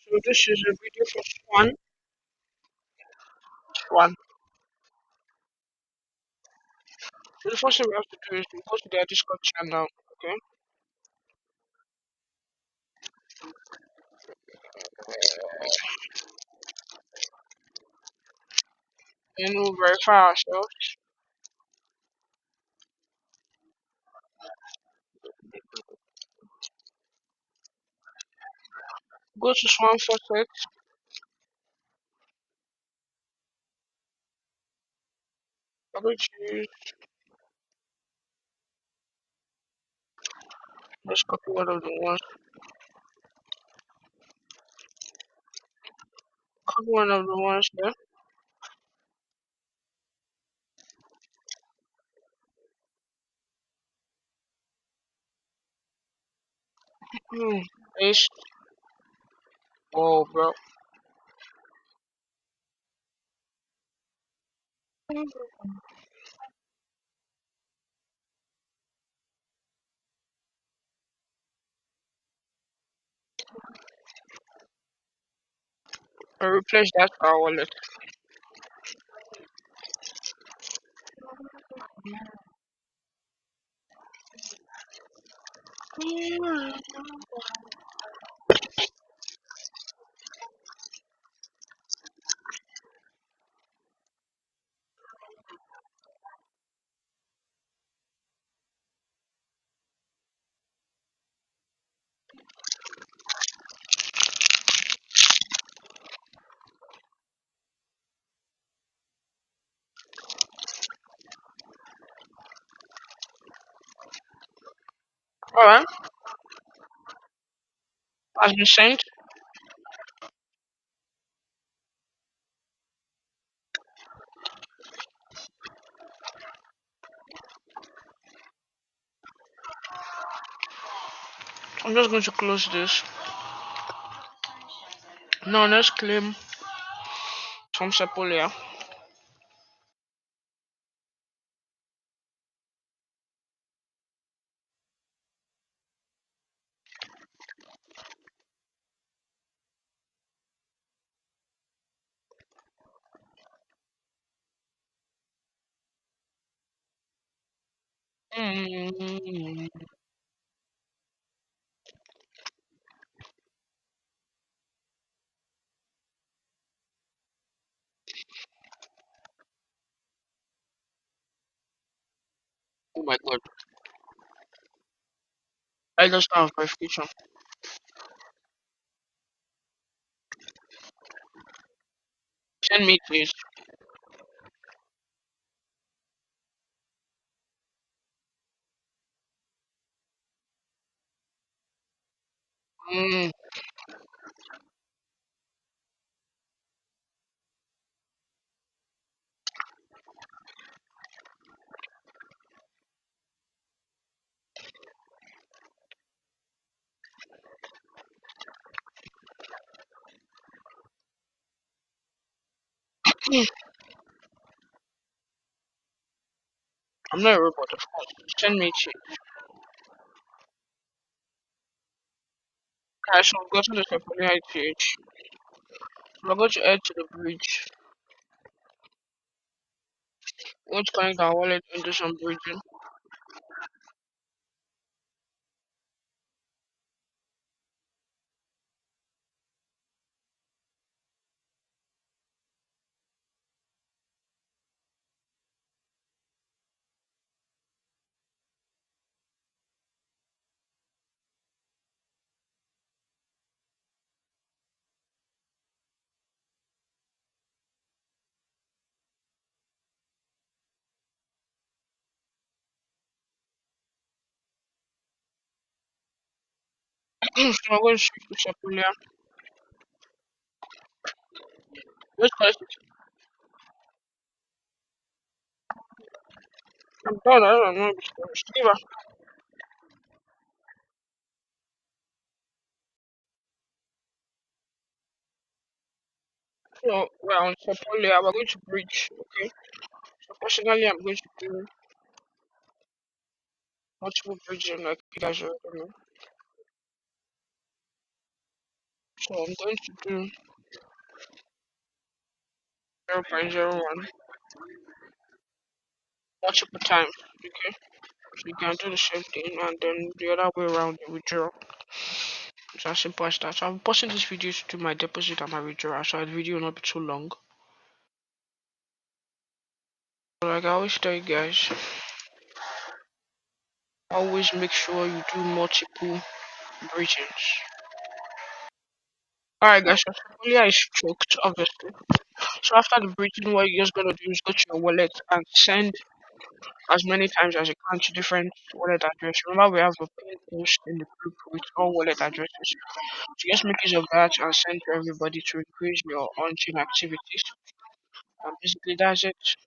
So this is a video for Swan. Swan. So the first thing we have to do is we go to their Discord channel, okay? And we'll verify ourselves. Go to Swan Faucet. I'm going to use, let's copy one of the ones. Copy one of the ones there. Paste. Whoa, bro. I replace that for our wallet. Alright, has been sent. I'm just going to close this. Now let's claim some Sepolia. Oh my god. I just have verification. Send me please. Mm. I'm not a robot, of course. Send me to. I shall go to the Sepolia page. We're going to head to the bridge. We're going to connect our wallet into some bridging. So we're going to switch to Sepolia. Let's collect it. I'm done. I don't know. Give her. So we're on Sepolia. We're going to bridge. Okay. So personally, I'm going to do multiple bridging like you guys already know. So I'm going to do 0.01 multiple times. Okay, so you can do the same thing and then the other way around the withdraw. It's as simple as that. So I'm posting this video to do my deposit and my withdrawal, so the video will not be too long. But like I always tell you guys, always make sure you do multiple breathings. Alright guys, so Somalia is choked, obviously. So after the breathing, what you're just gonna do is go to your wallet and send as many times as you can to different wallet addresses. Remember, we have a pin post in the group with all wallet addresses. So just make use of that and send to everybody to increase your on-chain activities. And basically, that's it.